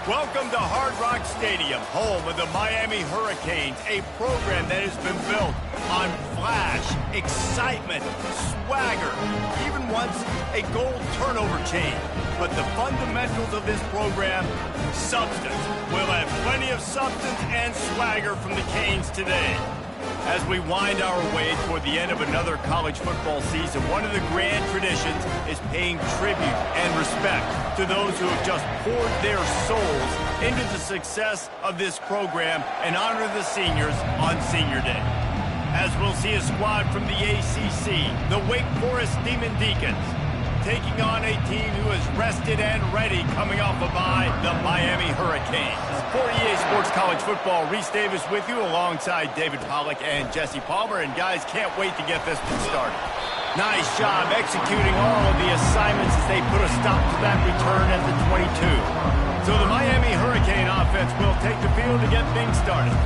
Welcome to Hard Rock Stadium, home of the Miami Hurricanes, a program that has been built on flash, excitement, swagger, even once a goal turnover chain. But the fundamentals of this program, substance. We'll have plenty of substance and swagger from the Canes today. As we wind our way toward the end of another college football season, one of the grand traditions is paying tribute and respect to those who have just poured their souls into the success of this program and honor the seniors on Senior Day. As we'll see a squad from the ACC, the Wake Forest Demon Deacons, taking on a team who is rested and ready coming off a bye, the Miami Hurricanes. For EA Sports College Football, Reese Davis with you alongside David Pollack and Jesse Palmer. And guys, can't wait to get this one started. Nice job executing all of the assignments as they put a stop to that return at the 22. So the Miami Hurricane offense will take the field to get things started.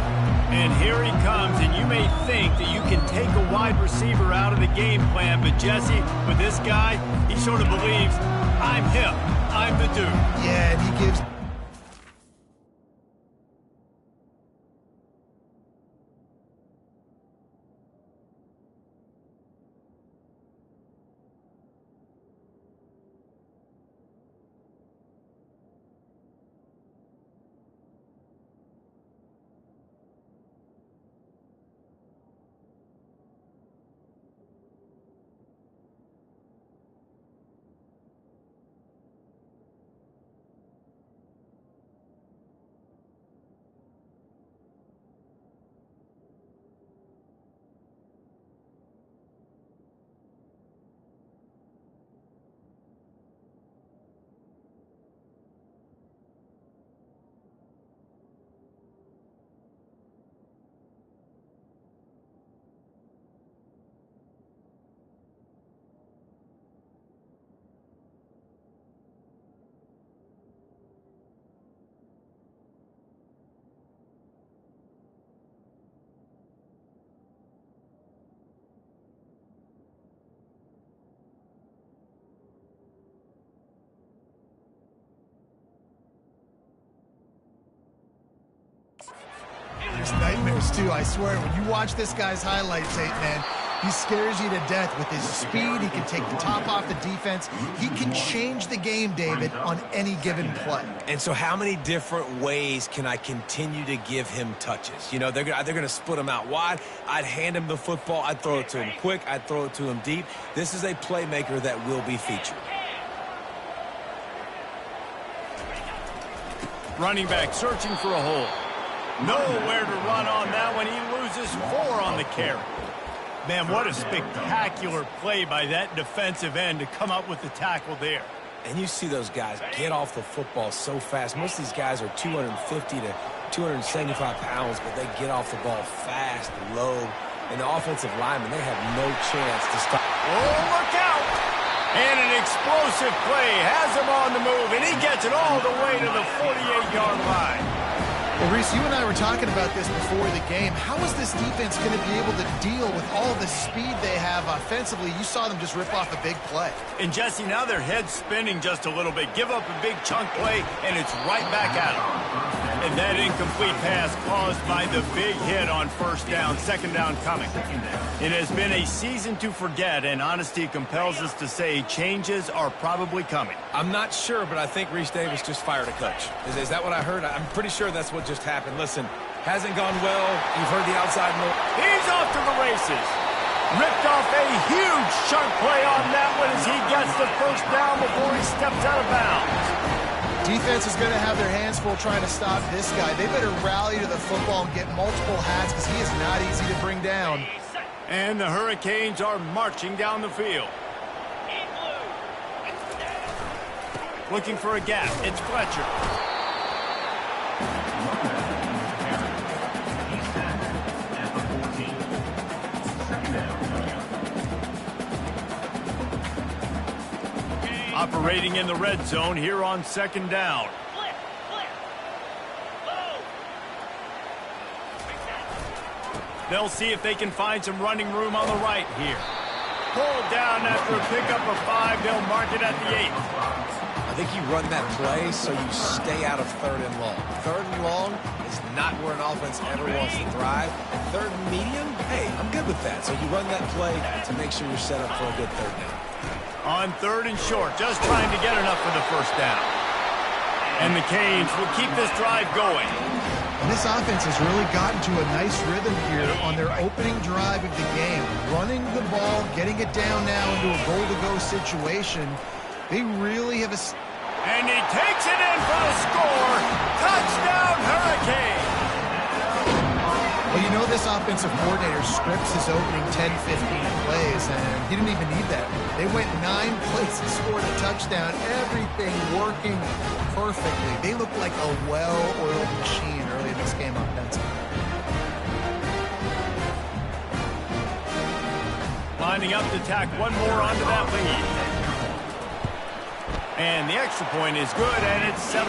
And here he comes, and you may think that you can take a wide receiver out of the game plan, but Jesse, with this guy, he sort of believes, I'm him, I'm the dude. Yeah, and he gives... There's nightmares, too, I swear. When you watch this guy's highlight tape, man, he scares you to death with his speed. He can take the top off the defense. He can change the game, David, on any given play. And so how many different ways can I continue to give him touches? You know, they're going to split him out wide. I'd hand him the football. I'd throw it to him quick. I'd throw it to him deep. This is a playmaker that will be featured. Running back searching for a hole. Nowhere to run on that one. He loses 4 on the carry. Man, what a spectacular play by that defensive end to come up with the tackle there. And you see those guys get off the football so fast. Most of these guys are 250 to 275 pounds, but they get off the ball fast, low. And the offensive linemen, they have no chance to stop. Oh, look out! And an explosive play has him on the move, and he gets it all the way to the 48-yard line. Well, Reese, you and I were talking about this before the game. How is this defense going to be able to deal with all the speed they have offensively? You saw them just rip off a big play. And, Jesse, now their head's spinning just a little bit. Give up a big chunk play, and it's right back at them. And that incomplete pass caused by the big hit on first down, second down coming. It has been a season to forget, and honesty compels us to say changes are probably coming. I'm not sure, but I think Reese Davis just fired a coach. Is that what I heard? I'm pretty sure that's what just happened. Listen, hasn't gone well. You've heard the outside move. He's off to the races. Ripped off a huge chunk play on that one as he gets the first down before he steps out of bounds. Defense is going to have their hands full trying to stop this guy. They better rally to the football and get multiple hats because he is not easy to bring down. And the Hurricanes are marching down the field. Looking for a gap. It's Fletcher. Operating in the red zone here on second down. They'll see if they can find some running room on the right here. Pulled down after a pickup of 5. They'll mark it at the 8. think you run that play so you stay out of 3rd and long. 3rd and long is not where an offense ever wants to thrive. And 3rd and medium, hey, I'm good with that. So you run that play to make sure you're set up for a good 3rd down. On 3rd and short, just trying to get enough for the 1st down. And the Canes will keep this drive going. And this offense has really gotten to a nice rhythm here on their opening drive of the game. Running the ball, getting it down now into a goal-to-go situation. They really have a... And he takes it in for the score. Touchdown, Hurricane! Well, you know this offensive coordinator scripts his opening 10, 15 plays, and he didn't even need that. They went 9 plays and scored a touchdown. Everything working perfectly. They look like a well-oiled machine early in this game offensively. Lining up to tack one more onto that lead. And the extra point is good, and it's 7-0.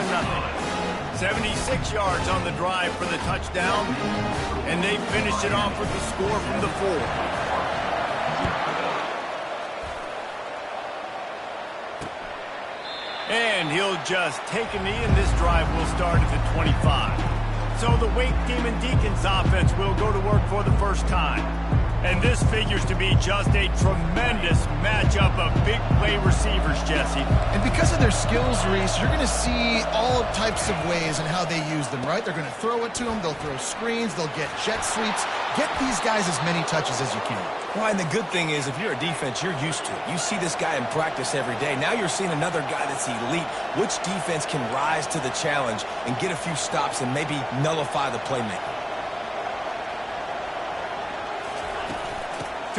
76 yards on the drive for the touchdown, and they finished it off with the score from the 4. And he'll just take a knee, and this drive will start at the 25. So the Wake Demon Deacons offense will go to work for the first time. And this figures to be just a tremendous matchup of big play receivers, Jesse. And because of their skills, Reese, you're going to see all types of ways in how they use them, right? They're going to throw it to them. They'll throw screens. They'll get jet sweeps. Get these guys as many touches as you can. Well, and the good thing is, if you're a defense, you're used to it. You see this guy in practice every day. Now you're seeing another guy that's elite. Which defense can rise to the challenge and get a few stops and maybe nullify the playmaker?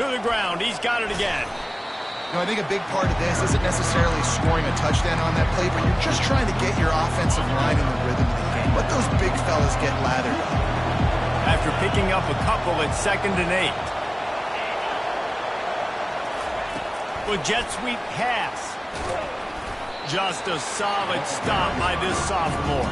To the ground. He's got it again. You know, I think a big part of this isn't necessarily scoring a touchdown on that play, but you're just trying to get your offensive line in the rhythm of the game. Let those big fellas get lathered up. After picking up a couple at 2nd and 8. With jet sweep pass. Just a solid stop by this sophomore.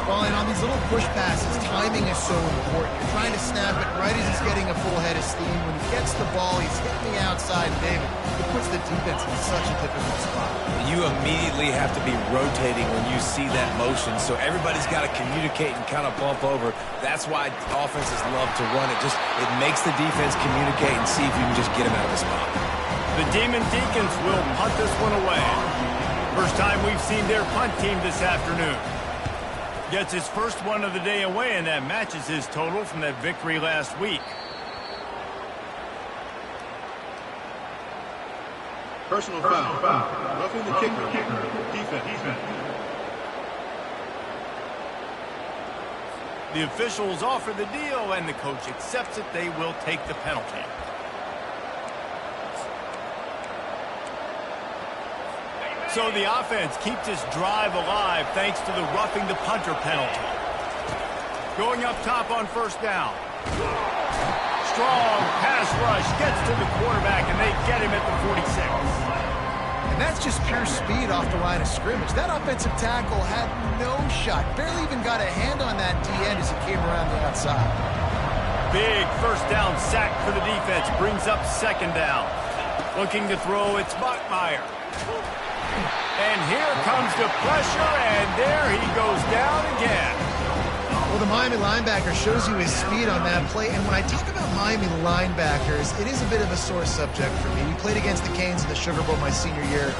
Well, and on these little push passes, timing is so important. You're trying to snap it right as he's getting a full head of steam. When he gets the ball, he's hitting the outside, David. It puts the defense in such a difficult spot. You immediately have to be rotating when you see that motion, so everybody's got to communicate and kind of bump over. That's why offenses love to run it. It makes the defense communicate and see if you can just get him out of the spot. The Demon Deacons will punt this one away. First time we've seen their punt team this afternoon. Gets his first one of the day away, and that matches his total from that victory last week. Personal foul. Roughing the kicker. Defense. The officials offer the deal, and the coach accepts it. They will take the penalty. So the offense keeps this drive alive thanks to the roughing the punter penalty. Going up top on 1st down. Strong pass rush gets to the quarterback, and they get him at the 46. And that's just pure speed off the line of scrimmage. That offensive tackle had no shot. Barely even got a hand on that D-end as he came around the outside. Big 1st down sack for the defense. Brings up 2nd down. Looking to throw, it's Bachmeier. And here comes the pressure, and there he goes down again. Well, the Miami linebacker shows you his speed on that play. And when I talk about Miami linebackers, it is a bit of a sore subject for me. We played against the Canes in the Sugar Bowl my senior year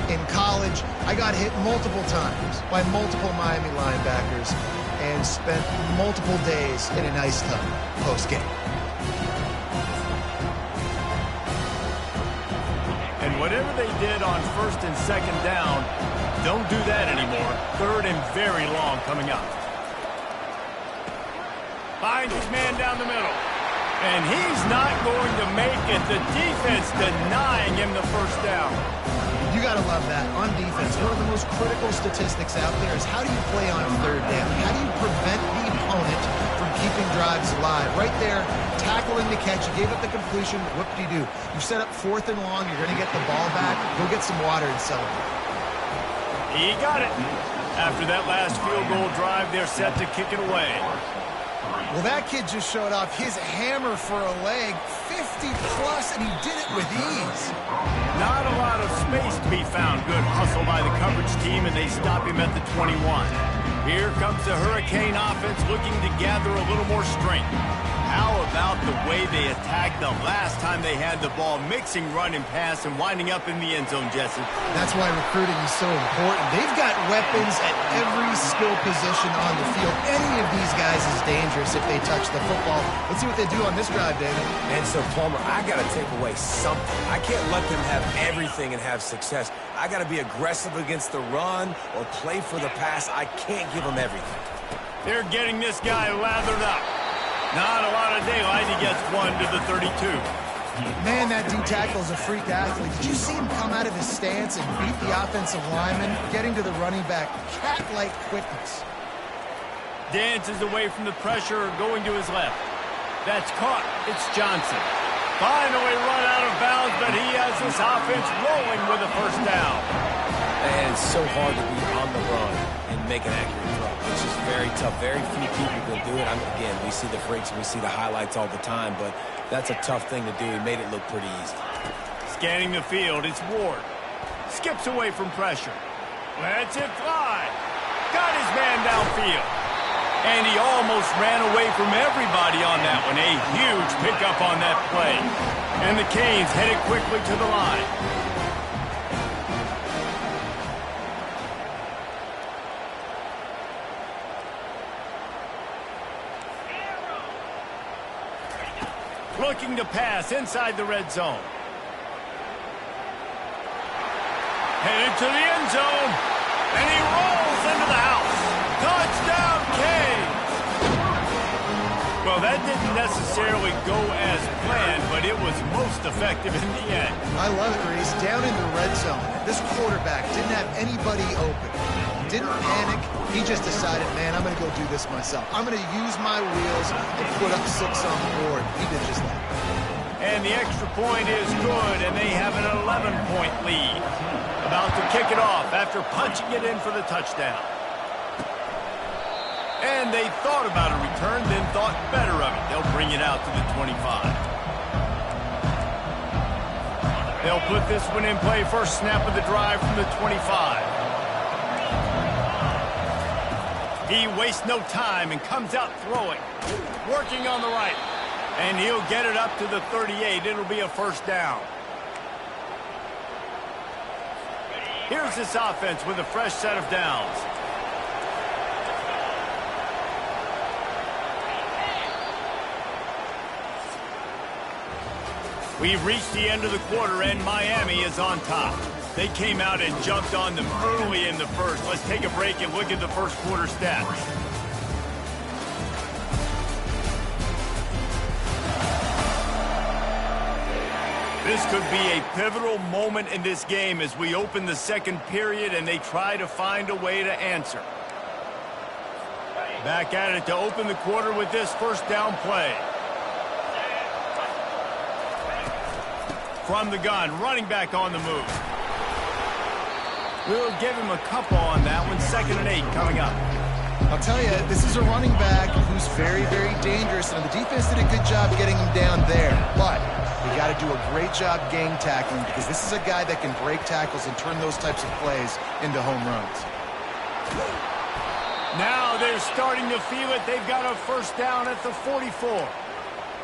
in college. I got hit multiple times by multiple Miami linebackers and spent multiple days in an ice tub post-game. And whatever they did on 1st and 2nd down, don't do that anymore. 3rd and very long coming up. Finds his man down the middle. And he's not going to make it. The defense denying him the 1st down. You got to love that. On defense, one of the most critical statistics out there is how do you play on 3rd down? How do you prevent the opponent from keeping drives alive? Right there, tackling the catch. You gave up the completion. What do? You set up 4th and long. You're going to get the ball back. Go get some water and celebrate. He got it. After that last field goal drive, they're set to kick it away. Well, that kid just showed off his hammer for a leg, 50-plus, and he did it with ease. Not a lot of space to be found. Good hustle by the coverage team, and they stop him at the 21. Here comes the Hurricane offense looking to gather a little more strength. How about the way they attacked the last time they had the ball, mixing run and pass and winding up in the end zone, Jesse? That's why recruiting is so important. They've got weapons at every skill position on the field. Any of these guys is dangerous if they touch the football. Let's see what they do on this drive, David. And so, Palmer, I got to take away something. I can't let them have everything and have success. I got to be aggressive against the run or play for the pass. I can't give them everything. They're getting this guy lathered up. Not a lot of daylight. He gets one to the 32. Man, that D-tackle is a freak athlete. Did you see him come out of his stance and beat the offensive lineman, getting to the running back? Cat-like quickness. Dances away from the pressure, going to his left. That's caught. It's Johnson. Finally run out of bounds, but he has this offense rolling with a first down. And it's so hard to be on the run and make an accurate throw. It's just very tough. Very few people can do it. Again, we see the freaks and we see the highlights all the time, but that's a tough thing to do. He made it look pretty easy. Scanning the field, it's Ward. Skips away from pressure. Lets it fly. Got his man downfield. And he almost ran away from everybody on that one. A huge pickup on that play. And the Canes headed quickly to the line. Looking to pass inside the red zone. Headed to the end zone. And he rolls into the house. Touchdown, Canes! Well, that didn't necessarily go as planned, but it was most effective in the end. I love it, Reese. Down in the red zone, this quarterback didn't have anybody open. Didn't panic. He just decided, man, I'm going to go do this myself. I'm going to use my wheels and put up 6 on the board. He did just that. And the extra point is good, and they have an 11-point lead. About to kick it off after punching it in for the touchdown. And they thought about a return, then thought better of it. They'll bring it out to the 25. They'll put this one in play. First snap of the drive from the 25. He wastes no time and comes out throwing. Working on the right. And he'll get it up to the 38. It'll be a first down. Here's this offense with a fresh set of downs. We've reached the end of the quarter, and Miami is on top. They came out and jumped on them early in the first. Let's take a break and look at the first quarter stats. This could be a pivotal moment in this game as we open the second period and they try to find a way to answer. Back at it to open the quarter with this first down play. From the gun, running back on the move. We'll give him a couple on that one. 2nd and 8 coming up. I'll tell you, this is a running back who's very, very dangerous, and the defense did a good job getting him down there. But we got to do a great job gang tackling because this is a guy that can break tackles and turn those types of plays into home runs. Now they're starting to feel it. They've got a first down at the 44.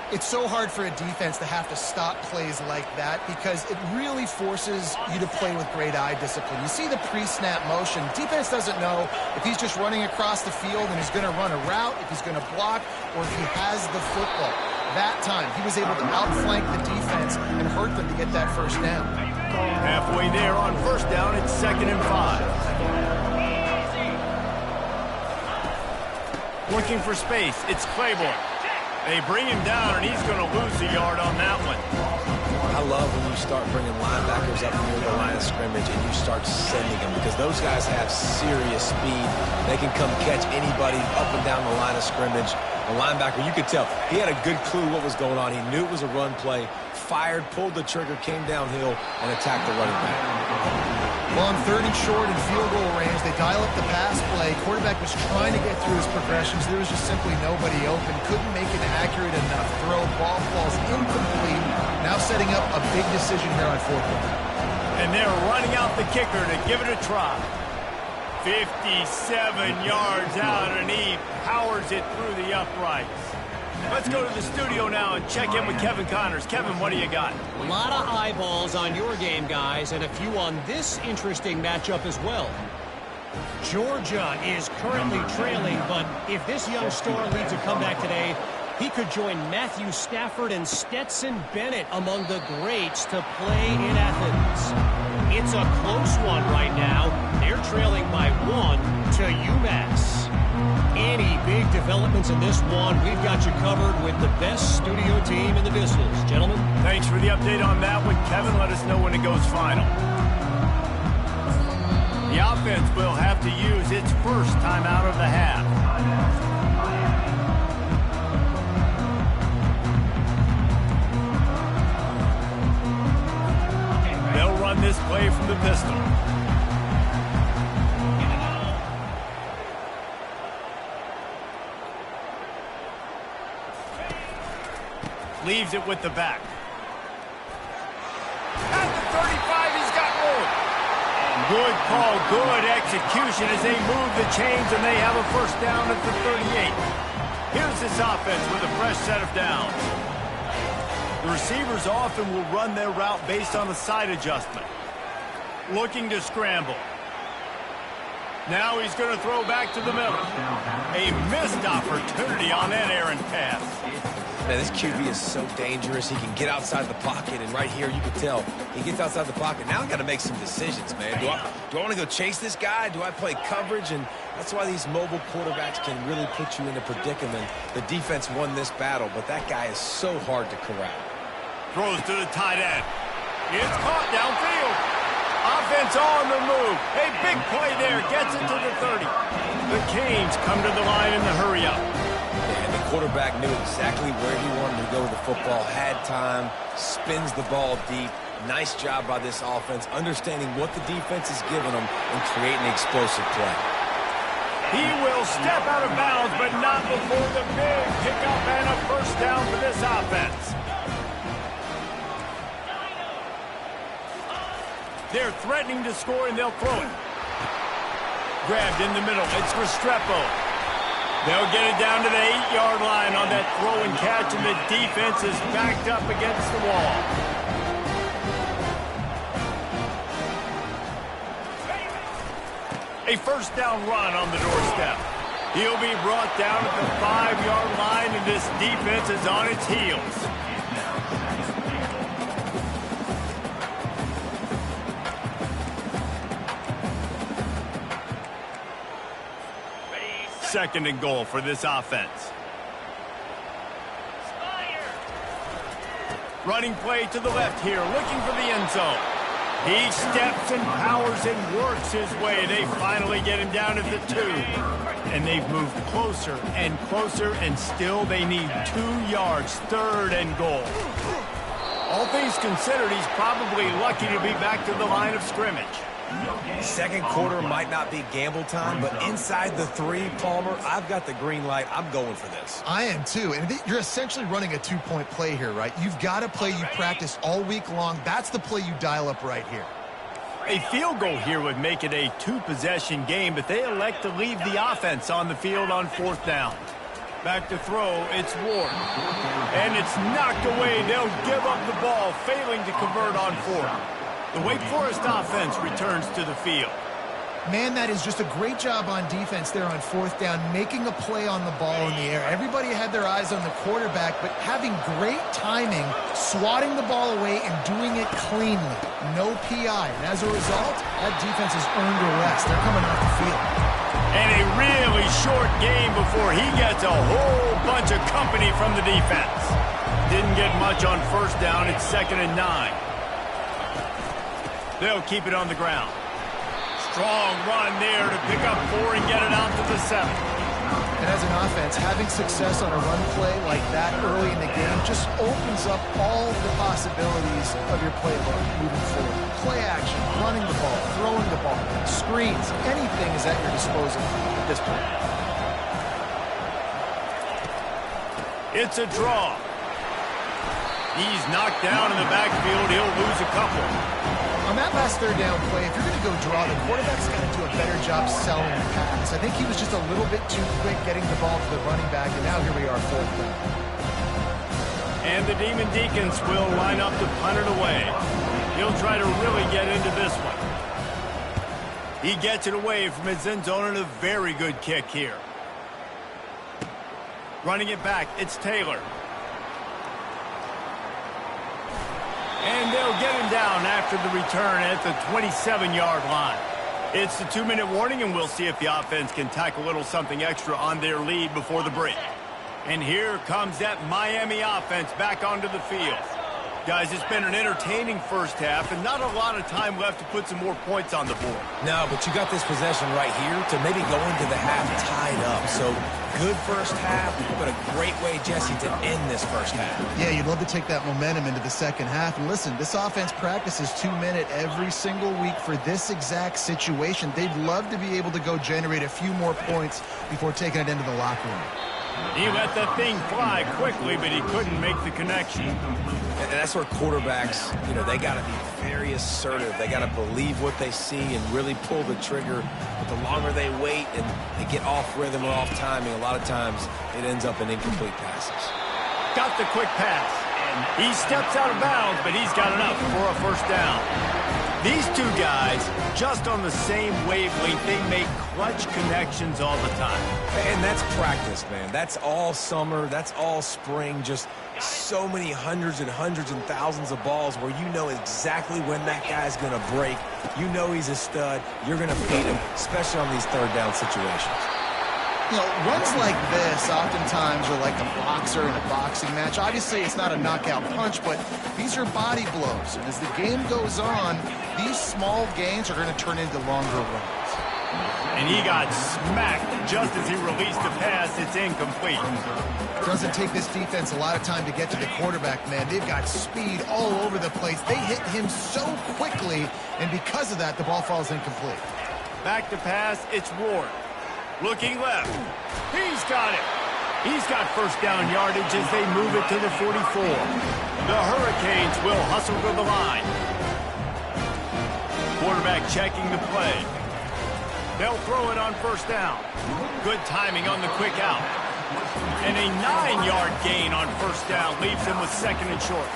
It's so hard for a defense to have to stop plays like that because it really forces you to play with great eye discipline. You see the pre-snap motion. Defense doesn't know if he's just running across the field and he's going to run a route, if he's going to block, or if he has the football. That time, he was able to outflank the defense and hurt them to get that first down. Halfway there on first down, it's 2nd and 5. Looking for space, it's Claiborne. They bring him down, and he's going to lose a yard on that one. I love when you start bringing linebackers up near the line of scrimmage and you start sending them because those guys have serious speed. They can come catch anybody up and down the line of scrimmage. The linebacker, you could tell, he had a good clue what was going on. He knew it was a run play, fired, pulled the trigger, came downhill, and attacked the running back. Well, on 3rd and short and field goal range, they dial up the pass play. Quarterback was trying to get through his progressions. There was just simply nobody open. Couldn't make an accurate enough throw. Ball falls incomplete. Now setting up a big decision here on 4th down. And they're running out the kicker to give it a try. 57 yards out, and he powers it through the uprights. Let's go to the studio now and check in with Kevin Connors. Kevin, what do you got? A lot of eyeballs on your game, guys, and a few on this interesting matchup as well. Georgia is currently trailing, but if this young star leads a comeback today, he could join Matthew Stafford and Stetson Bennett among the greats to play in Athens. It's a close one right now. They're trailing by 1 to UMass. Any big developments in this one, we've got you covered with the best studio team in the business. Gentlemen. Thanks for the update on that one, Kevin. Let us know when it goes final. The offense will have to use its first timeout of the half. They'll run this play from the pistol. Leaves it with the back. At the 35, he's got room. Good call, good execution as they move the chains, and they have a first down at the 38. Here's this offense with a fresh set of downs. The receivers often will run their route based on a side adjustment. Looking to scramble. Now he's going to throw back to the middle. A missed opportunity on that errant pass. Man, this QB is so dangerous. He can get outside the pocket, and right here you can tell he gets outside the pocket. Now I got to make some decisions, man. Do I want to go chase this guy? Do I play coverage? And that's why these mobile quarterbacks can really put you in a predicament. The defense won this battle, but that guy is so hard to corral. Throws to the tight end. It's caught downfield. Offense on the move. A big play there. Gets it to the 30. The Canes come to the line in the hurry up. And the quarterback knew exactly where he wanted to go with the football, had time, spins the ball deep. Nice job by this offense, understanding what the defense is giving them and creating an explosive play. He will step out of bounds, but not before the big pickup and a first down for this offense. They're threatening to score, and they'll throw it. Grabbed in the middle. It's Restrepo. They'll get it down to the 8-yard line on that throw and catch, and the defense is backed up against the wall. A first down run on the doorstep. He'll be brought down at the 5-yard line, and this defense is on its heels. Second and goal for this offense. Running play to the left here, looking for the end zone. He steps and powers and works his way. They finally get him down at the 2. And they've moved closer and closer, and still they need 2 yards, third and goal. All things considered, he's probably lucky to be back to the line of scrimmage. Second quarter might not be gamble time, but inside the 3, Palmer, I've got the green light. I'm going for this. I am too. And you're essentially running a 2-point play here, right? You've got a play you practice all week long. That's the play you dial up right here. A field goal here would make it a 2-possession game, but they elect to leave the offense on the field on 4th down. Back to throw, it's Ward. And it's knocked away. They'll give up the ball, failing to convert on 4th. The Wake Forest offense returns to the field. Man, that is just a great job on defense there on 4th down, making a play on the ball in the air. Everybody had their eyes on the quarterback, but having great timing, swatting the ball away, and doing it cleanly. No PI. And as a result, that defense has earned a rest. They're coming off the field. And a really short game before he gets a whole bunch of company from the defense. Didn't get much on 1st down. It's 2nd and 9. They'll keep it on the ground. Strong run there to pick up 4 and get it out to the 7. And as an offense, having success on a run play like that early in the game just opens up all the possibilities of your playbook moving forward. Play action, running the ball, throwing the ball, screens, anything is at your disposal at this point. It's a draw. He's knocked down in the backfield. He'll lose a couple. On that last third down play, if you're going to go draw, the quarterback's got to do a better job selling the pass. I think he was just a little bit too quick getting the ball to the running back, and now here we are, fourth down. And the Demon Deacons will line up to punt it away. He'll try to really get into this one. He gets it away from his end zone and a very good kick here. Running it back, it's Taylor. And they'll get him down after the return at the 27-yard line. It's the 2-minute warning, and we'll see if the offense can tack a little something extra on their lead before the break. And here comes that Miami offense back onto the field. Guys, it's been an entertaining first half and not a lot of time left to put some more points on the board. No, but you got this possession right here to maybe go into the half tied up. So good first half, but a great way, Jesse, to end this first half. Yeah, you'd love to take that momentum into the second half. And listen, this offense practices 2-minute every single week for this exact situation. They'd love to be able to go generate a few more points before taking it into the locker room. He let that thing fly quickly, but he couldn't make the connection. And that's where quarterbacks, they got to be very assertive. They got to believe what they see and really pull the trigger. But the longer they wait and they get off rhythm or off timing, a lot of times it ends up in incomplete passes. Got the quick pass. He steps out of bounds, but he's got enough for a first down. These two guys, just on the same wavelength, they make clutch connections all the time. And that's practice, man. That's all summer. That's all spring. Just so many hundreds and thousands of balls where you know exactly when that guy's going to break. You know he's a stud. You're going to feed him, especially on these third down situations. Runs like this oftentimes are like a boxer in a boxing match. Obviously, it's not a knockout punch, but these are body blows. And as the game goes on, these small gains are going to turn into longer runs. And he got smacked just as he released the pass. It's incomplete. Doesn't take this defense a lot of time to get to the quarterback, man. They've got speed all over the place. They hit him so quickly, and because of that, the ball falls incomplete. Back to pass, it's Ward. Looking left. He's got it. He's got first down yardage as they move it to the 44. The Hurricanes will hustle to the line. Quarterback checking the play. They'll throw it on first down. Good timing on the quick out. And a 9-yard gain on first down leaves him with second and short.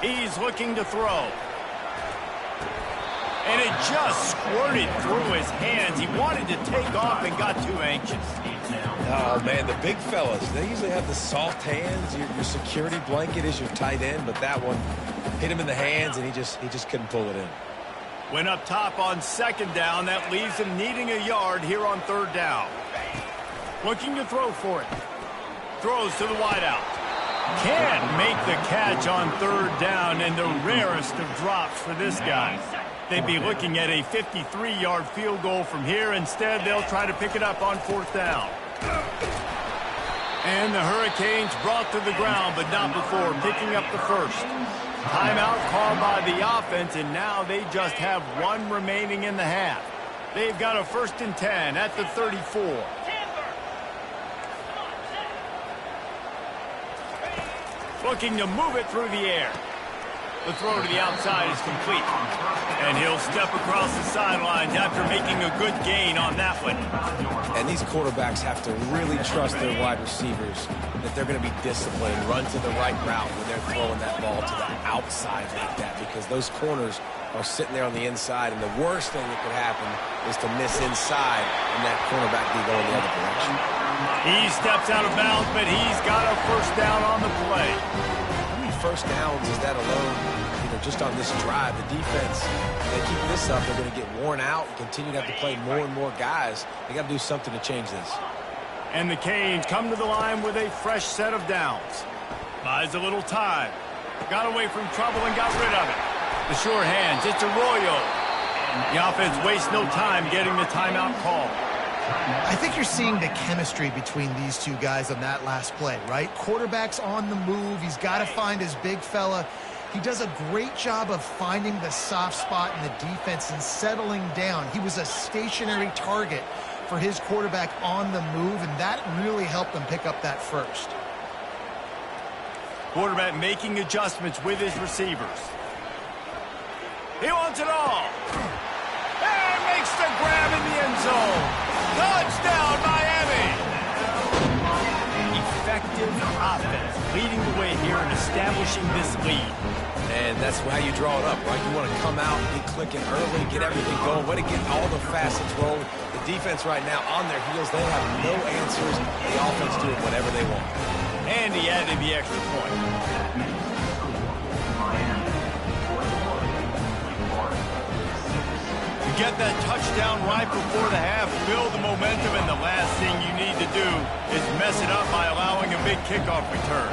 He's looking to throw. And it just squirted through his hands. He wanted to take off and got too anxious. Oh, man, the big fellas, they usually have the soft hands. Your security blanket is your tight end, but that one hit him in the hands, and he just couldn't pull it in. Went up top on second down. That leaves him needing a yard here on third down. Looking to throw for it. Throws to the wideout. Can't make the catch on third down, and the rarest of drops for this guy. They'd be looking at a 53-yard field goal from here. Instead, they'll try to pick it up on fourth down. And the Hurricanes brought to the ground, but not before picking up the first. Timeout called by the offense, and now they just have one remaining in the half. They've got a 1st and 10 at the 34. Looking to move it through the air. The throw to the outside is complete. And he'll step across the sidelines after making a good gain on that one. And these quarterbacks have to really trust their wide receivers that they're going to be disciplined and run to the right route when they're throwing that ball to the outside like that, because those corners are sitting there on the inside, and the worst thing that could happen is to miss inside and that cornerback be going the other direction. He steps out of bounds, but he's got a first down on the play. How many first downs is that alone? Just on this drive, the defense, they keep this up, they're going to get worn out and continue to have to play more and more guys. They got to do something to change this. And the Canes come to the line with a fresh set of downs. Buys a little time. Got away from trouble and got rid of it. The sure hands, it's Arroyo. The offense wastes no time getting the timeout call. I think you're seeing the chemistry between these two guys on that last play, right? Quarterback's on the move. He's got to find his big fella. He does a great job of finding the soft spot in the defense and settling down. He was a stationary target for his quarterback on the move, and that really helped them pick up that first. Quarterback making adjustments with his receivers. He wants it all. And makes the grab in the end zone. Touchdown, Miami! Effective offense, leading the way here and establishing this lead. And that's how you draw it up, right? You want to come out, get clicking early, get everything going, way to get all the facets rolling. The defense right now on their heels, they have no answers. The offense doing whatever they want. And he added the extra point. Get that touchdown right before the half, build the momentum, and the last thing you need to do is mess it up by allowing a big kickoff return.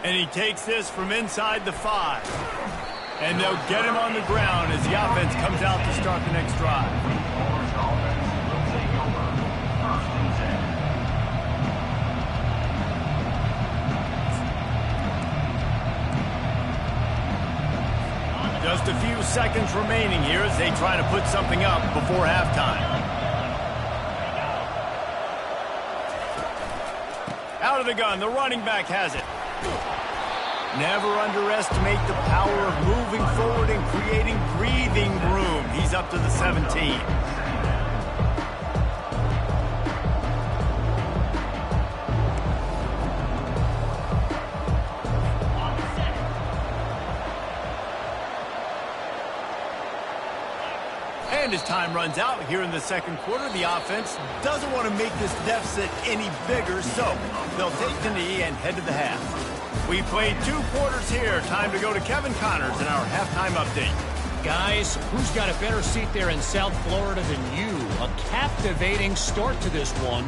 And he takes this from inside the 5. And they'll get him on the ground as the offense comes out to start the next drive. Just a few seconds remaining here as they try to put something up before halftime. Out of the gun, the running back has it. Never underestimate the power of moving forward and creating breathing room. He's up to the 17. And as time runs out here in the second quarter, the offense doesn't want to make this deficit any bigger, so they'll take the knee and head to the half. We played 2 quarters here. Time to go to Kevin Connors in our halftime update. Guys, who's got a better seat there in South Florida than you? A captivating start to this one.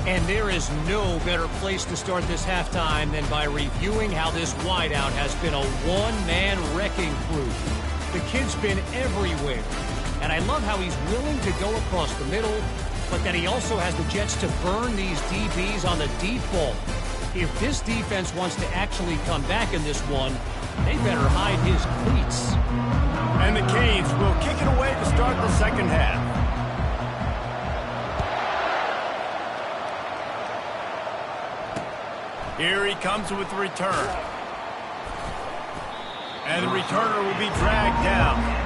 And there is no better place to start this halftime than by reviewing how this wideout has been a one-man wrecking crew. The kid's been everywhere. And I love how he's willing to go across the middle, but that he also has the jets to burn these DBs on the deep ball. If this defense wants to actually come back in this one, they better hide his cleats. And the Canes will kick it away to start the second half. Here he comes with the return. And the returner will be dragged down.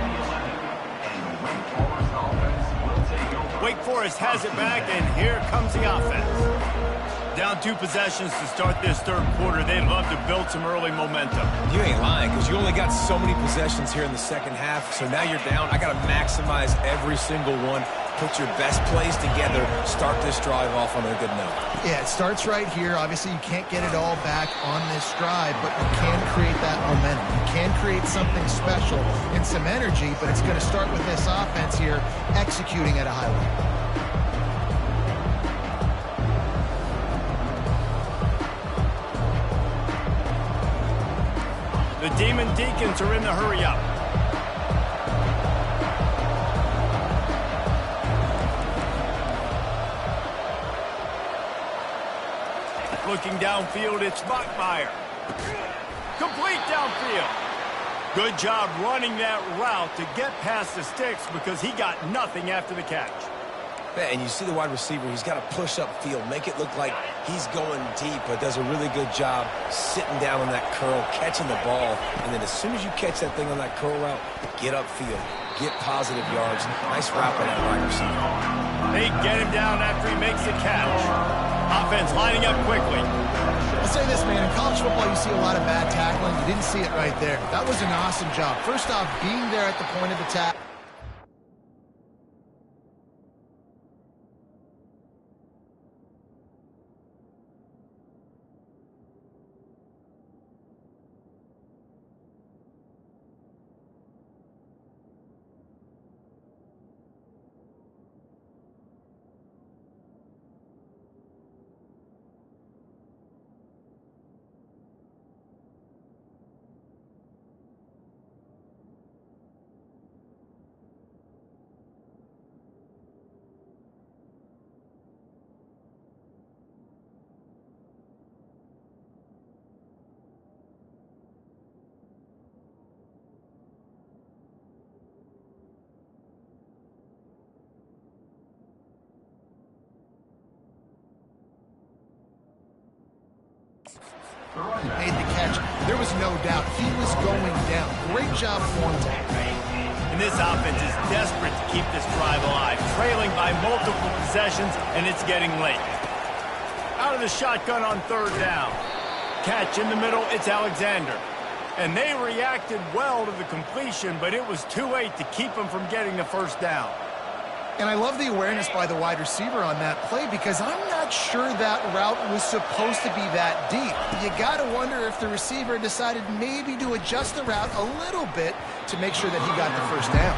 Wake Forest has it back, and here comes the offense. Down 2 possessions to start this third quarter. They'd love to build some early momentum. You ain't lying, because you only got so many possessions here in the second half, so now you're down. I got to maximize every single one. Put your best plays together. Start this drive off on a good note. Yeah, it starts right here. Obviously, you can't get it all back on this drive, but you can create that momentum. You can create something special and some energy, but it's going to start with this offense here executing at a high level. The Demon Deacons are in the hurry-up. Looking downfield, it's Bachmeier. Complete downfield. Good job running that route to get past the sticks because he got nothing after the catch. Yeah, and you see the wide receiver, he's got to push up field, make it look like he's going deep, but does a really good job sitting down on that curl, catching the ball, and then as soon as you catch that thing on that curl route, get upfield, get positive yards. Nice route by that wide receiver. They get him down after he makes the catch. Offense lining up quickly. I'll say this, man, in college football you see a lot of bad tackling. You didn't see it right there. That was an awesome job. First off, being there at the point of attack. Made the catch. There was no doubt he was going down. Great job form tackling. And this offense is desperate to keep this drive alive, trailing by multiple possessions, and it's getting late. Out of the shotgun on third down. Catch in the middle, it's Alexander. And they reacted well to the completion, but it was too late to keep them from getting the first down. And I love the awareness by the wide receiver on that play because I'm not sure that route was supposed to be that deep. You got to wonder if the receiver decided maybe to adjust the route a little bit to make sure that he got the first down.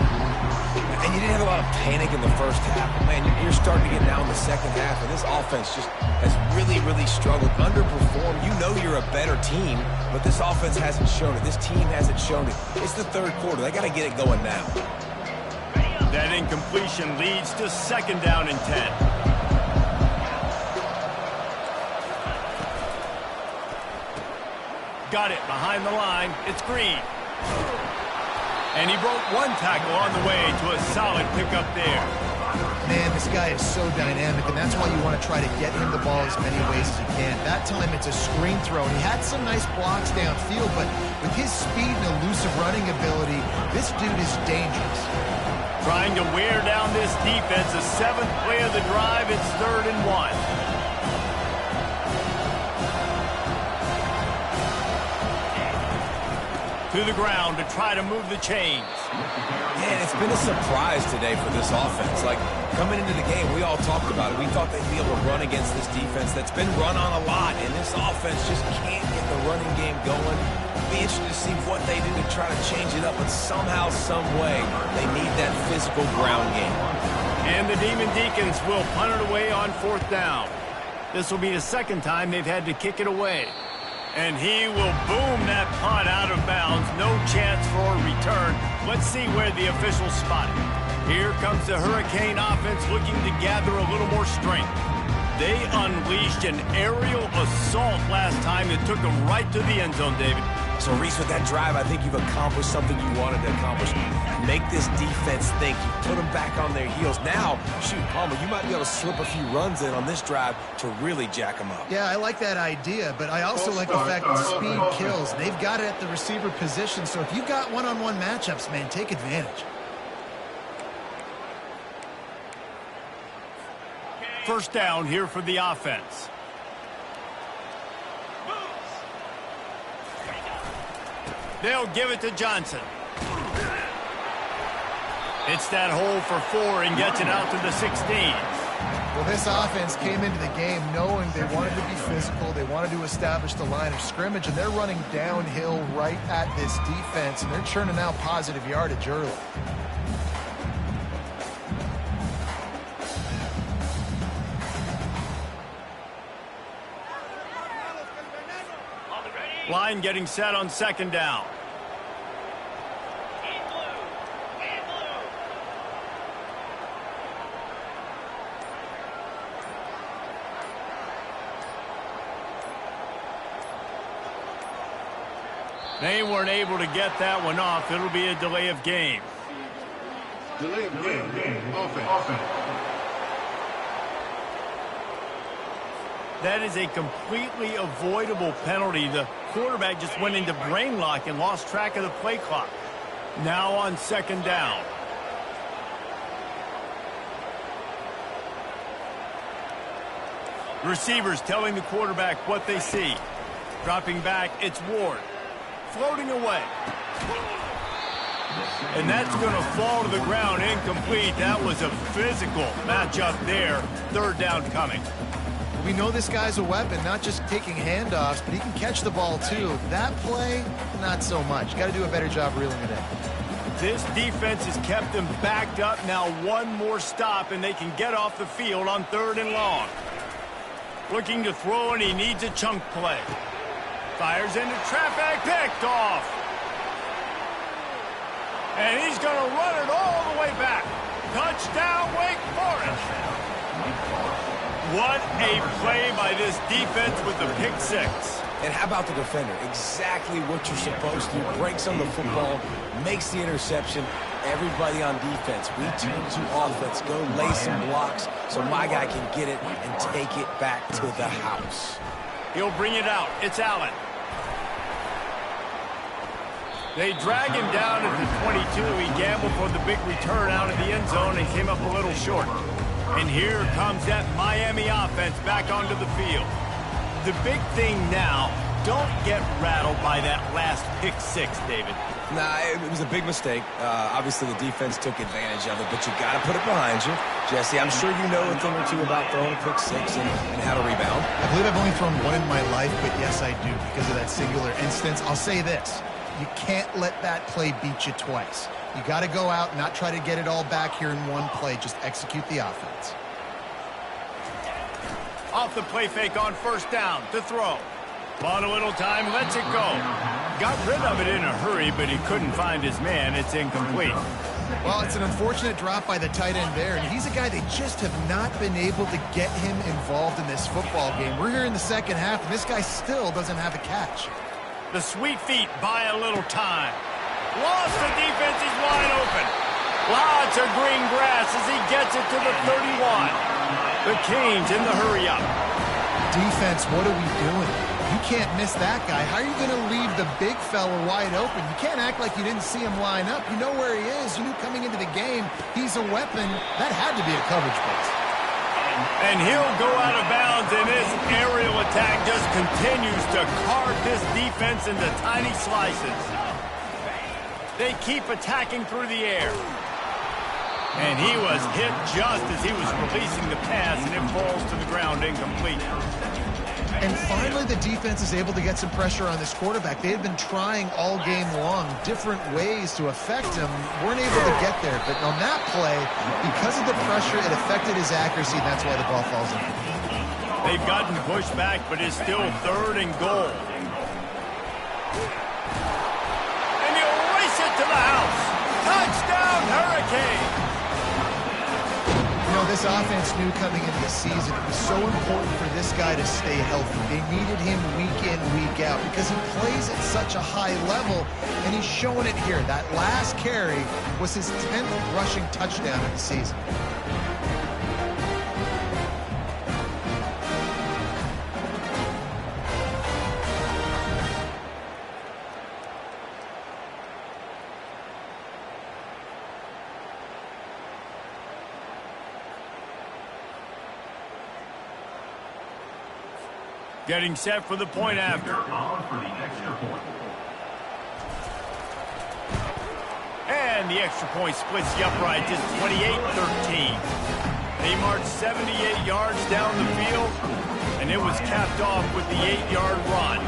And you didn't have a lot of panic in the first half. Man, you're starting to get down in the second half, and this offense just has really, really struggled, underperformed. You know you're a better team, but this offense hasn't shown it. This team hasn't shown it. It's the third quarter. They got to get it going now. That incompletion leads to second down and 10. Got it behind the line. It's Green. And he broke one tackle on the way to a solid pickup there. Man, this guy is so dynamic, and that's why you want to try to get him the ball as many ways as you can. That time it's a screen throw, and he had some nice blocks downfield, but with his speed and elusive running ability, this dude is dangerous. Trying to wear down this defense. The seventh play of the drive. It's 3rd and 1. To the ground to try to move the chains. Yeah, it's been a surprise today for this offense. Like, coming into the game, we all talked about it. We thought they'd be able to run against this defense that's been run on a lot, and this offense just can't get the running game going. Be interested to see what they do to try to change it up, but somehow, some way, they need that physical ground game. And the Demon Deacons will punt it away on 4th down. This will be the second time they've had to kick it away. And he will boom that punt out of bounds. No chance for a return. Let's see where the officials spot it. Here comes the Hurricane offense looking to gather a little more strength. They unleashed an aerial assault last time that took them right to the end zone, David. So, Reese, with that drive, I think you've accomplished something you wanted to accomplish. Make this defense think. You put them back on their heels. Now, shoot, Palmer, you might be able to slip a few runs in on this drive to really jack them up. Yeah, I like that idea, but I also like the fact that speed kills. They've got it at the receiver position, so if you've got one-on-one matchups, man, take advantage. First down here for the offense. They'll give it to Johnson. It's that hole for 4 and gets it out to the 16. Well, this offense came into the game knowing they wanted to be physical, they wanted to establish the line of scrimmage, and they're running downhill right at this defense, and they're churning out positive yardage early. Line getting set on second down. They weren't able to get that one off. It'll be a delay of game. Delay of game. Offense. That is a completely avoidable penalty. The quarterback just went into brain lock and lost track of the play clock. Now on second down. Receivers telling the quarterback what they see. Dropping back, it's Ward. Floating away. And that's going to fall to the ground incomplete. That was a physical matchup there. Third down coming. We know this guy's a weapon, not just taking handoffs, but he can catch the ball too. That play, not so much. Got to do a better job reeling it in. This defense has kept them backed up. Now one more stop, and they can get off the field on 3rd and long. Looking to throw, and he needs a chunk play. Fires into traffic, picked off. And he's going to run it all the way back. Touchdown, Wake Forest. What a play by this defense with the pick 6. And how about the defender? Exactly what you're supposed to. Breaks on the football, makes the interception. Everybody on defense, we turn to offense. Go lay some blocks so my guy can get it and take it back to the house. He'll bring it out. It's Allen. They drag him down at the 22. He gambled for the big return out of the end zone and came up a little short. And here comes that Miami offense back onto the field. The big thing now, don't get rattled by that last pick six, David. Nah, it was a big mistake. Obviously, the defense took advantage of it, but you got to put it behind you. Jesse, I'm sure you know a thing or two about throwing a pick six and how to rebound. I believe I've only thrown one in my life, but yes, I do because of that singular instance. I'll say this. You can't let that play beat you twice. You got to go out and not try to get it all back here in one play. Just execute the offense. Off the play fake on first down to throw. Bought a little time, lets it go. Got rid of it in a hurry, but he couldn't find his man. It's incomplete. Well, it's an unfortunate drop by the tight end there, and he's a guy they just have not been able to get him involved in this football game. We're here in the second half, and this guy still doesn't have a catch. The sweet feet buy a little time. Lost the defense, he's wide open. Lots of green grass as he gets it to the 31. The Canes in the hurry up. Defense, what are we doing? You can't miss that guy. How are you going to leave the big fella wide open? You can't act like you didn't see him line up. You know where he is. You knew coming into the game he's a weapon. That had to be a coverage blitz. And he'll go out of bounds, and this aerial attack just continues to carve this defense into tiny slices. They keep attacking through the air. And he was hit just as he was releasing the pass, and it falls to the ground incomplete. And finally, the defense is able to get some pressure on this quarterback. They had been trying all game long different ways to affect him. Weren't able to get there. But on that play, because of the pressure, it affected his accuracy, and that's why the ball falls in. They've gotten pushed back, but it's still 3rd and goal. And he'll race it to the house. Touchdown, Hurricane! You know, this offense knew coming into the season it was so important for this guy to stay healthy. They needed him week in, week out because he plays at such a high level, and he's showing it here. That last carry was his 10th rushing touchdown of the season. Getting set for the point after. And the extra point splits the upright to 28-13. They marched 78 yards down the field, and it was capped off with the 8-yard run.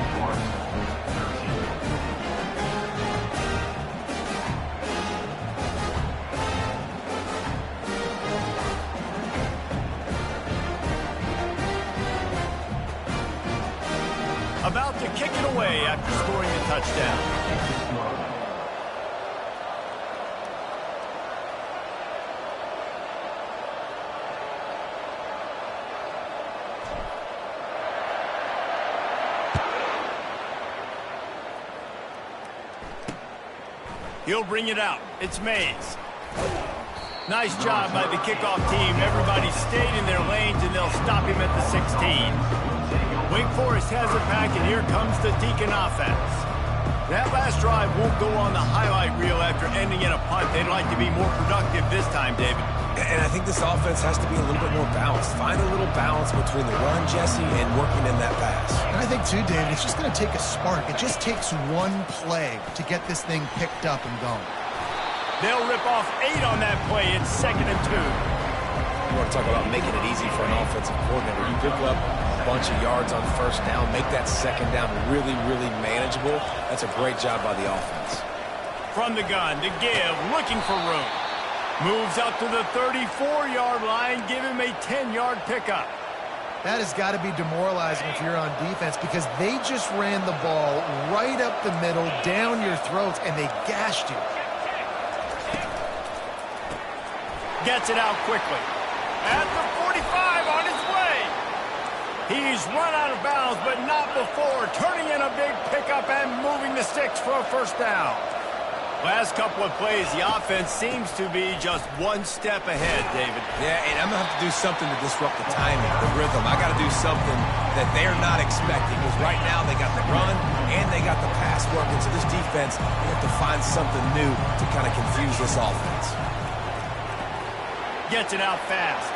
About to kick it away after scoring a touchdown. He'll bring it out. It's Mays. Nice job by the kickoff team. Everybody stayed in their lanes, and they'll stop him at the 16. Wake Forest has it back, and here comes the Deacon offense. That last drive won't go on the highlight reel after ending in a punt. They'd like to be more productive this time, David. And I think this offense has to be a little bit more balanced. Find a little balance between the run, Jesse, and working in that pass. And I think, too, David, it's just going to take a spark. It just takes one play to get this thing picked up and going. They'll rip off 8 on that play. It's 2nd and 2. You want to talk about making it easy for an offensive coordinator. You pick up a bunch of yards on first down, make that second down really, really manageable. That's a great job by the offense. From the gun to give, looking for room. Moves up to the 34-yard line, give him a 10-yard pickup. That has got to be demoralizing if you're on defense because they just ran the ball right up the middle, down your throats, and they gashed you. Gets it out quickly. At the 45 on his way. He's run out of bounds, but not before turning in a big pickup and moving the sticks for a first down. Last couple of plays, the offense seems to be just one step ahead, David. Yeah, and I'm going to have to do something to disrupt the timing, the rhythm. I got to do something that they're not expecting, because right now they got the run and they got the pass working. So this defense, they have to find something new to kind of confuse this offense. Gets it out fast.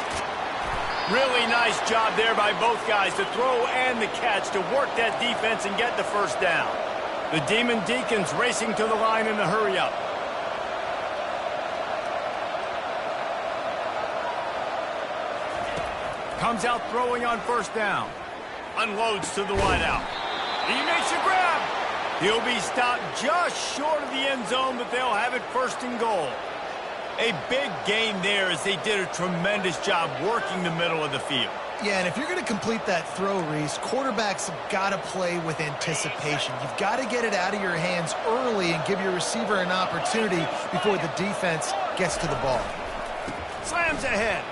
Really nice job there by both guys to throw and the catch to work that defense and get the first down. The Demon Deacons racing to the line in the hurry-up. Comes out throwing on first down. Unloads to the wideout. He makes a grab. He'll be stopped just short of the end zone, but they'll have it first and goal. A big gain there as they did a tremendous job working the middle of the field. Yeah, and if you're going to complete that throw, Reese, quarterbacks have got to play with anticipation. You've got to get it out of your hands early and give your receiver an opportunity before the defense gets to the ball. Slams ahead.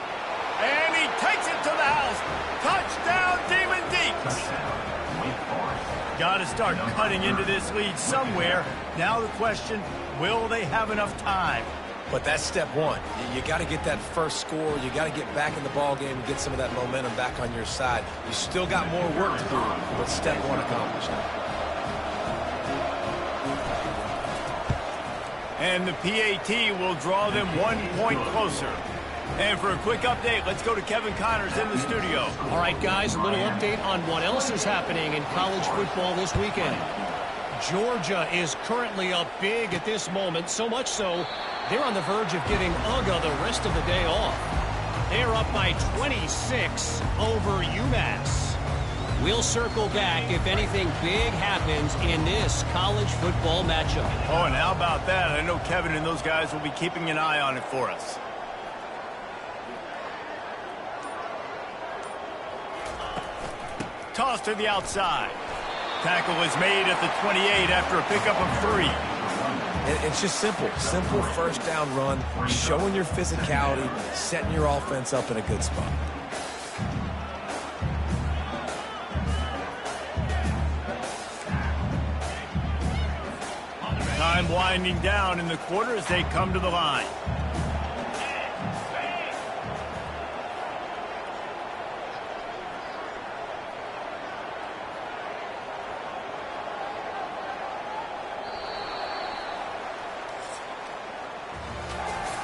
And he takes it to the house. Touchdown, Demon Deacons. Got to start cutting into this lead somewhere. Now the question, will they have enough time? But that's step one. You got to get that first score. You got to get back in the ball game and get some of that momentum back on your side. You still got more work to do, but step one accomplished. And the PAT will draw them 1 point closer. And for a quick update, let's go to Kevin Connors in the studio. All right, guys, a little update on what else is happening in college football this weekend. Georgia is currently up big at this moment, so much so they're on the verge of giving UGA the rest of the day off. They're up by 26 over UMass. We'll circle back if anything big happens in this college football matchup. Oh, and how about that? I know Kevin and those guys will be keeping an eye on it for us. Toss to the outside. Tackle is made at the 28 after a pickup of 3. It's just simple. Simple first down run, showing your physicality, setting your offense up in a good spot. Time winding down in the quarter as they come to the line.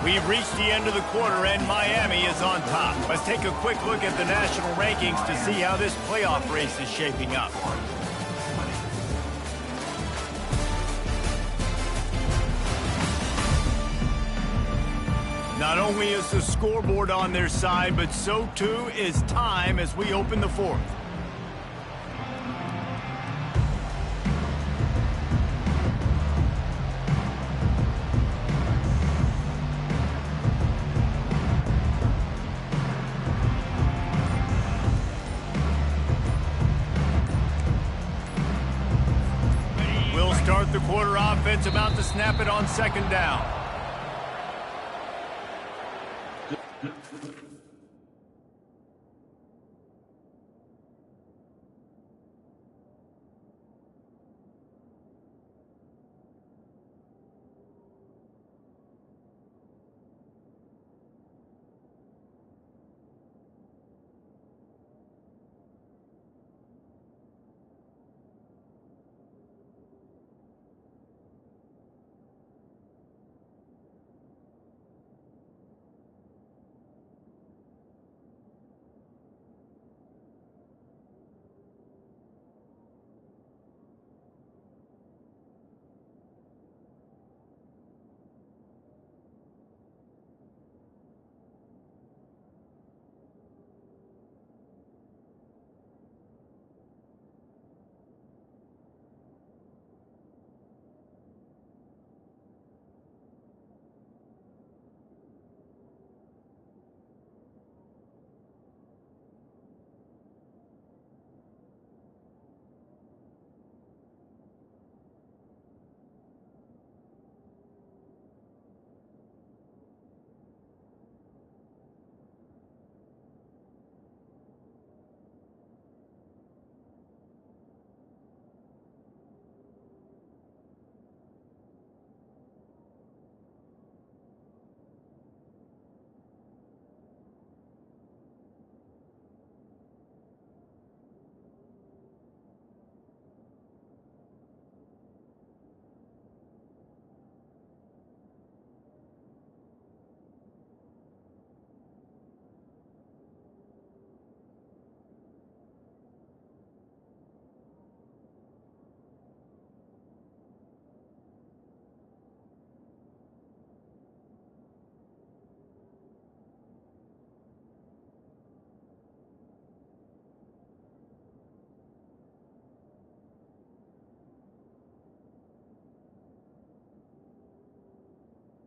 We've reached the end of the quarter, and Miami is on top. Let's take a quick look at the national rankings to see how this playoff race is shaping up. Not only is the scoreboard on their side, but so too is time as we open the fourth. Start the quarter offense, about to snap it on second down.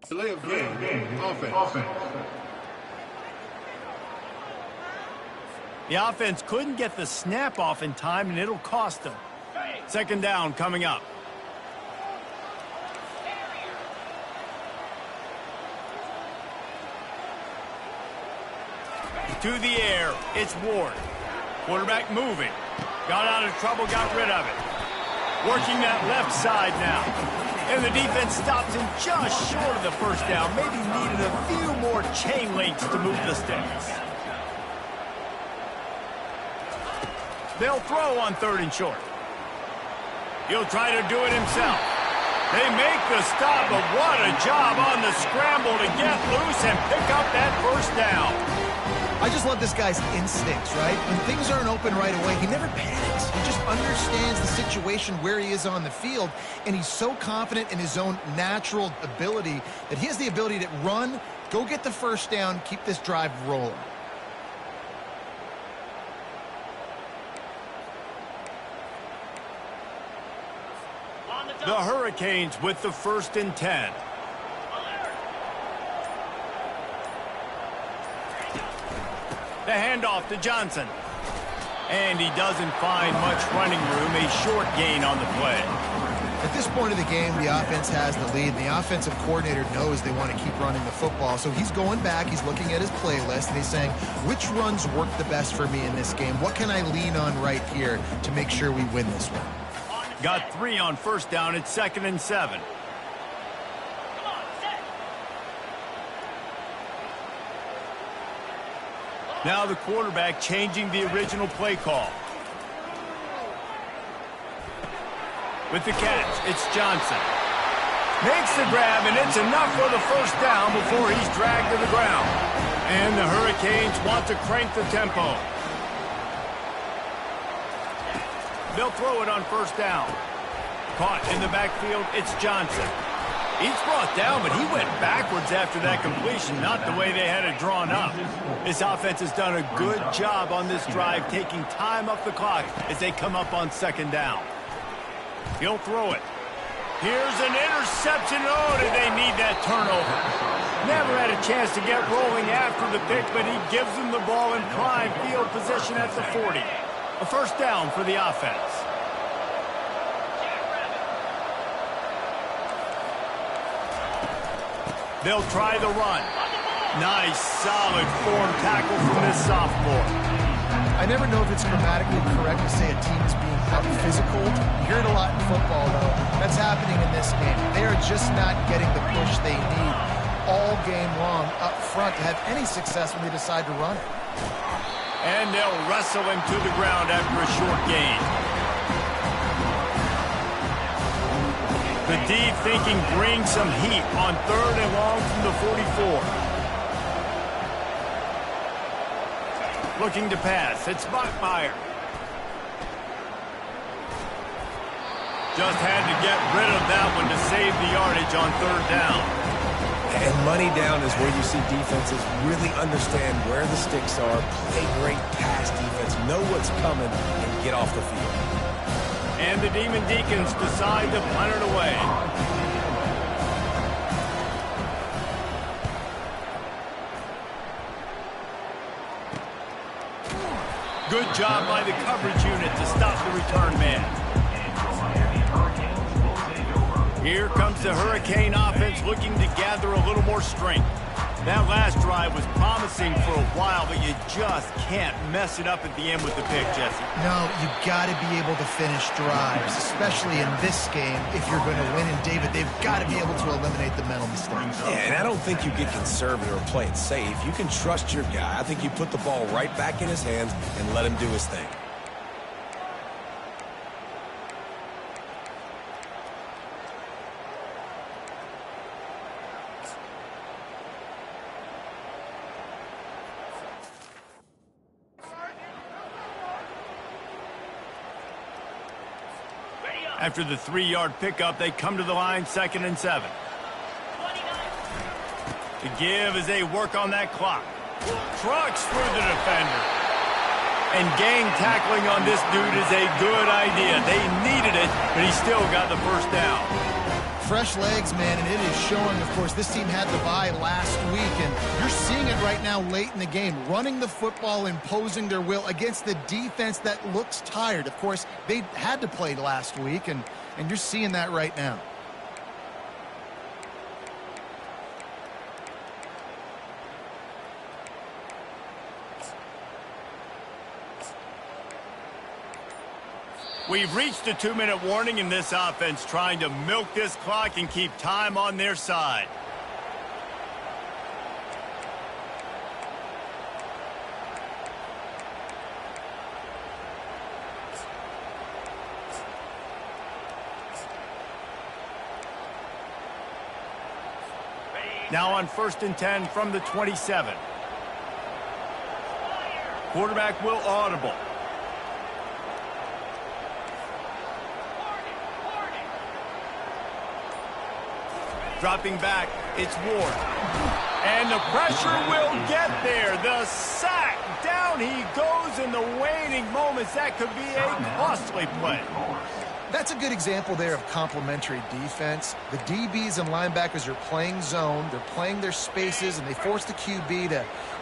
Delay of game. Offense. The offense couldn't get the snap off in time, and it'll cost them. Second down coming up. To the air, it's Ward. Quarterback moving. Got out of trouble, got rid of it. Working that left side now. And the defense stops him just short of the first down. Maybe needed a few more chain links to move the sticks. They'll throw on 3rd and short. He'll try to do it himself. They make the stop, but what a job on the scramble to get loose and pick up that first down. I just love this guy's instincts, right? When things aren't open right away, he never panics. He just understands the situation where he is on the field, and he's so confident in his own natural ability that he has the ability to run, go get the first down, keep this drive rolling. The Hurricanes with the 1st and 10. The handoff to Johnson. And he doesn't find much running room, a short gain on the play. At this point of the game, the offense has the lead, and the offensive coordinator knows they want to keep running the football. So he's going back, he's looking at his playlist, and he's saying, which runs work the best for me in this game? What can I lean on right here to make sure we win this one? Got 3 on first down. It's 2nd and 7. Now the quarterback changing the original play call. With the catch, it's Johnson. Makes the grab, and it's enough for the first down before he's dragged to the ground. And the Hurricanes want to crank the tempo. They'll throw it on first down. Caught in the backfield, it's Johnson. He's brought down, but he went backwards after that completion, not the way they had it drawn up. This offense has done a good job on this drive, taking time off the clock as they come up on 2nd down. He'll throw it. Here's an interception. Oh, did they need that turnover? Never had a chance to get rolling after the pick, but he gives them the ball in prime field position at the 40. A first down for the offense. They'll try the run. Nice, solid form tackle from this sophomore. I never know if it's grammatically correct to say a team is being out physical. You hear it a lot in football, though. That's happening in this game. They are just not getting the push they need all game long up front to have any success when they decide to run it. And they'll wrestle him to the ground after a short gain. The D thinking bring some heat on 3rd and long from the 44. Looking to pass. It's Bachmeier. Just had to get rid of that one to save the yardage on 3rd down. And money down is where you see defenses really understand where the sticks are, play great pass defense, know what's coming, and get off the field. And the Demon Deacons decide to punt it away. Good job by the coverage unit to stop the return man. Here comes the Hurricane offense looking to gather a little more strength. That last drive was promising for a while, but you just can't mess it up at the end with the pick, Jesse. No, you got to be able to finish drives, especially in this game. If you're going to win, and David, they've got to be able to eliminate the mental mistakes. Yeah, and I don't think you get conservative or play it safe. You can trust your guy. I think you put the ball right back in his hands and let him do his thing. After the 3-yard pickup, they come to the line, 2nd and 7. The give as they work on that clock. Trucks through the defender. And gang tackling on this dude is a good idea. They needed it, but he still got the first down. Fresh legs, man, and it is showing. Of course, this team had the bye last week, and you're seeing it right now late in the game, running the football, imposing their will against the defense that looks tired. Of course, they had to play last week, and you're seeing that right now. We've reached a 2-minute warning in this offense, trying to milk this clock and keep time on their side. Now on 1st and 10 from the 27. Quarterback will audible. Dropping back, it's Ward. And the pressure will get there. The sack. Down he goes in the waning moments. That could be a costly play. That's a good example there of complementary defense. The DBs and linebackers are playing zone. They're playing their spaces, and they force the QB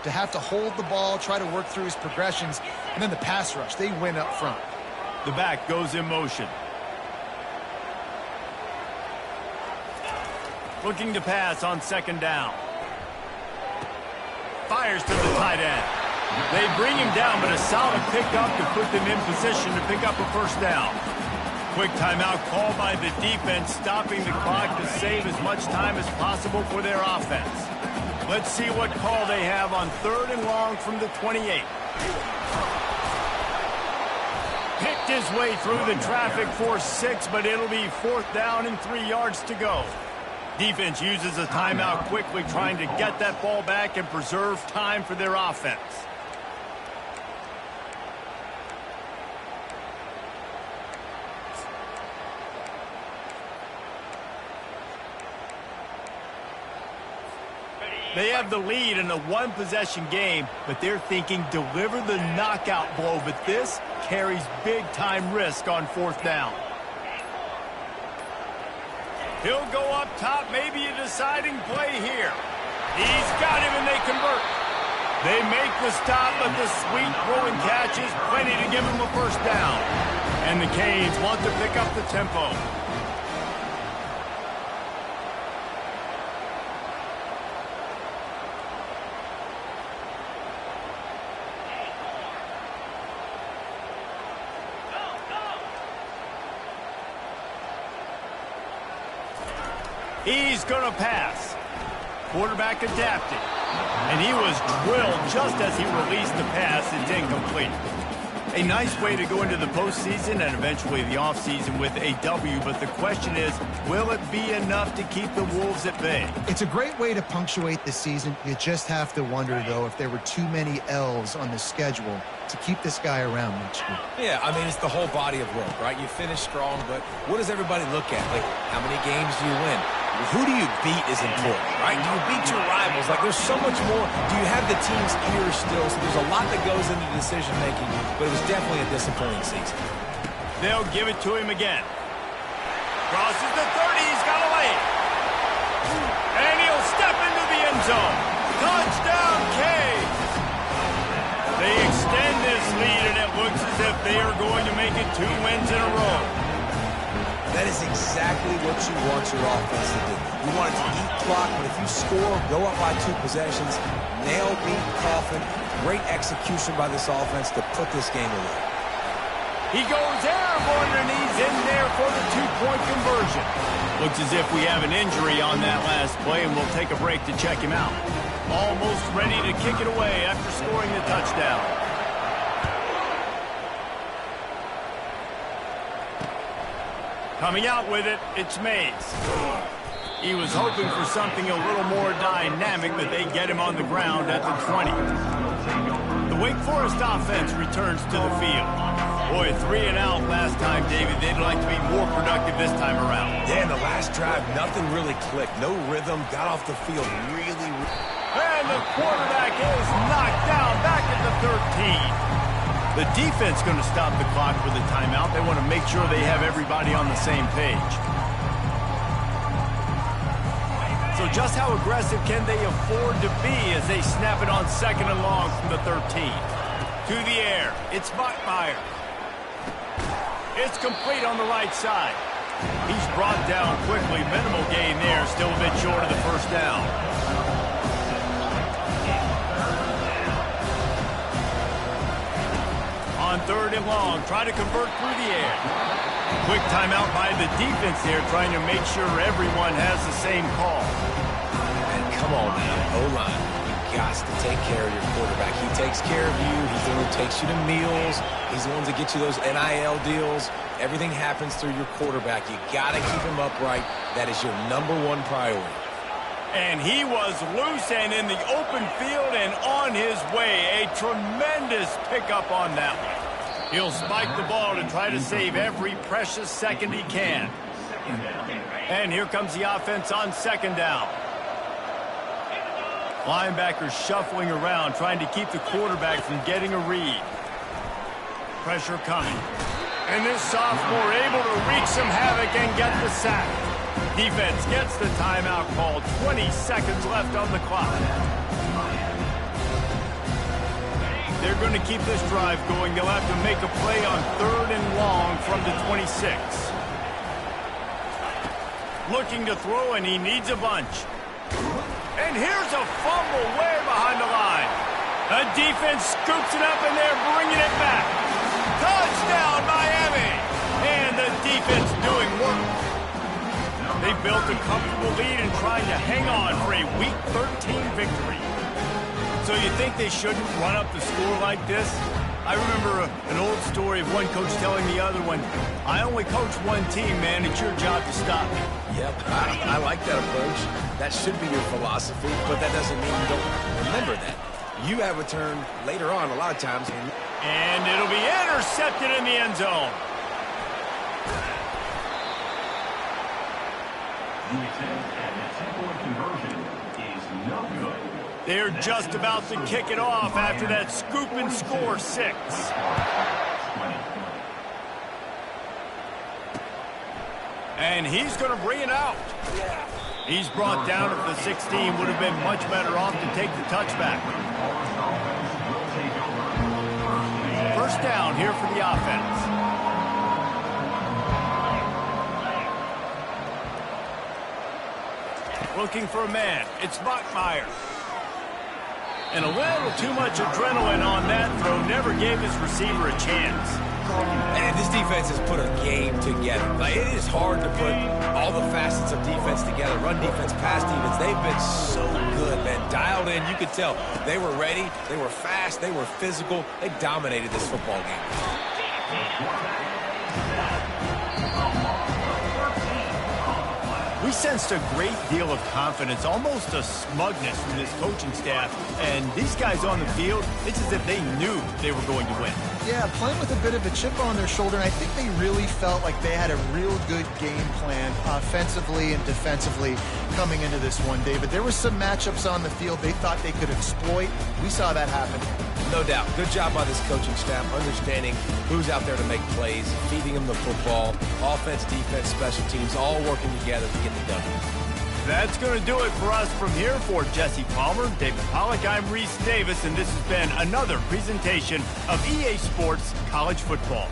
to have to hold the ball, try to work through his progressions, and then the pass rush. They win up front. The back goes in motion. Looking to pass on 2nd down. Fires to the tight end. They bring him down, but a solid pickup to put them in position to pick up a 1st down. Quick timeout called by the defense, stopping the clock to save as much time as possible for their offense. Let's see what call they have on 3rd and long from the 28. Picked his way through the traffic for 6, but it'll be 4th down and 3 yards to go. Defense uses a timeout quickly, trying to get that ball back and preserve time for their offense. They have the lead in a 1-possession game, but they're thinking deliver the knockout blow, but this carries big-time risk on 4th down. He'll go up top, maybe a deciding play here. He's got him, and they convert. They make the stop, but the sweet throw and catch is plenty to give him a 1st down. And the Canes want to pick up the tempo. He's going to pass. Quarterback adapted. And he was drilled just as he released the pass. It's incomplete. A nice way to go into the postseason and eventually the offseason with a W, but the question is, will it be enough to keep the Wolves at bay? It's a great way to punctuate the season. You just have to wonder, though, if there were too many L's on the schedule to keep this guy around next year. Yeah, I mean, it's the whole body of work, right? You finish strong, but what does everybody look at? Like, how many games do you win? Who do you beat is important, right? Do you beat your rivals? Like, there's so much more. Do you have the team's ear still? So there's a lot that goes into decision-making, but it was definitely a disappointing season. They'll give it to him again. Crosses the 30. He's got a lane. And he'll step into the end zone. Touchdown, Canes. They extend this lead, and it looks as if they are going to make it 2 wins in a row. That is exactly what you want your offense to do. You want it to eat clock, but if you score, go up by 2 possessions, nail beat Coffin. Great execution by this offense to put this game away. He goes airborne, and he's in there for the 2-point conversion. Looks as if we have an injury on that last play, and we'll take a break to check him out. Almost ready to kick it away after scoring the touchdown. Coming out with it, it's Mays. He was hoping for something a little more dynamic, but they get him on the ground at the 20. The Wake Forest offense returns to the field. Boy, 3 and out last time, David. They'd like to be more productive this time around. Yeah, in the last drive, nothing really clicked. No rhythm, got off the field really. And the quarterback is knocked down back at the 13. The defense going to stop the clock with a timeout. They want to make sure they have everybody on the same page. So just how aggressive can they afford to be as they snap it on 2nd and long from the 13? To the air, it's Bachmeier. It's complete on the right side. He's brought down quickly. Minimal gain there, still a bit short of the first down. On 3rd and long, try to convert through the air. Quick timeout by the defense there, trying to make sure everyone has the same call. And come on now, O-line. You got to take care of your quarterback. He takes care of you. He's the one who takes you to meals. He's the one that gets you those NIL deals. Everything happens through your quarterback. You got to keep him upright. That is your #1 priority. And he was loose and in the open field and on his way. A tremendous pickup on that one. He'll spike the ball to try to save every precious second he can. And here comes the offense on 2nd down. Linebackers shuffling around, trying to keep the quarterback from getting a read. Pressure coming. And this sophomore able to wreak some havoc and get the sack. Defense gets the timeout called. 20 seconds left on the clock. They're going to keep this drive going. They'll have to make a play on 3rd and long from the 26. Looking to throw, and he needs a bunch. And here's a fumble way behind the line. The defense scoops it up, and they're bringing it back. Touchdown, Miami! And the defense doing work. They built a comfortable lead and trying to hang on for a Week 13 victory. So you think they shouldn't run up the score like this? I remember an old story of one coach telling the other one, I only coach one team, man. It's your job to stop me. Yep, I like that approach. That should be your philosophy, but that doesn't mean you don't remember that. You have a turn later on a lot of times. And it'll be intercepted in the end zone. They're just about to kick it off after that scoop and score 6. And he's going to bring it out. He's brought down at the 16. Would have been much better off to take the touchback. First down here for the offense. Looking for a man. It's Bachmeier. And a little too much adrenaline on that throw. Never gave his receiver a chance. And this defense has put a game together. Like, it is hard to put all the facets of defense together. Run defense, pass defense. They've been so good, man. Dialed in. You could tell they were ready. They were fast. They were physical. They dominated this football game. We sensed a great deal of confidence, almost a smugness from this coaching staff. And these guys on the field, it's as if they knew they were going to win. Yeah, playing with a bit of a chip on their shoulder, and I think they really felt like they had a real good game plan offensively and defensively coming into this one, David. There were some matchups on the field they thought they could exploit. We saw that happen. No doubt. Good job by this coaching staff, understanding who's out there to make plays, feeding them the football, offense, defense, special teams, all working together to get the W. That's going to do it for us from here. For Jesse Palmer, David Pollack, I'm Reese Davis, and this has been another presentation of EA Sports College Football.